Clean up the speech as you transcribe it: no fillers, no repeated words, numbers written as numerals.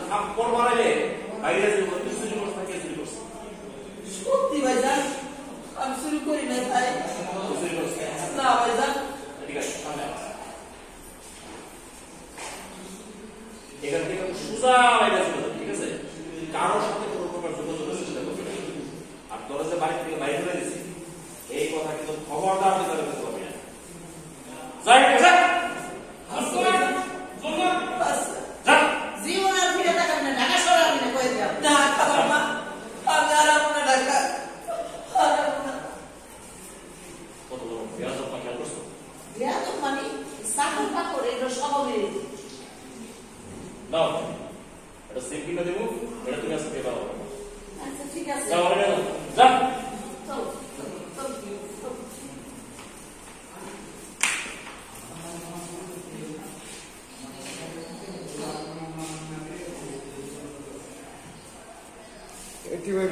থাপ্পড় মারাইলে বাইরে যে তুই চুরি করছ না কে চুরি করছ? সত্যি ভাইজান আমি চুরি করি না ভাই। চুরি করছ না ভাইজান। ঠিক আছে সামনে আস। এখান থেকে সোজা বাইরে চলে যাবে, ঠিক আছে? কারোর সাথে কোনো প্রকার যোগাযোগ করার চেষ্টা করবে না। আর তোরা যে বাড়ি থেকে বাইরে হয়ে গেছিস এই কথা কিন্তু খবরদার তুই তাদের কাছে বলবি না। যাই যা জীবন আর ফিরে তাকাবি না, ঢাকা শহরে আমি না কয়ে দিলাম। না খালাম না, আমি আর আমু না ঢাকা। কত বড় বেয়াদব না খেয়াল করছো? বেয়াদব মানে চাকর বাকর এগুলো স্বভাবের। নাও এটা সেম কিনা দেবো, এটা তুমি আজকে পেয়ে পাবো। আচ্ছা ঠিক আছে, যাও যা চলো চলো। এটি ভাই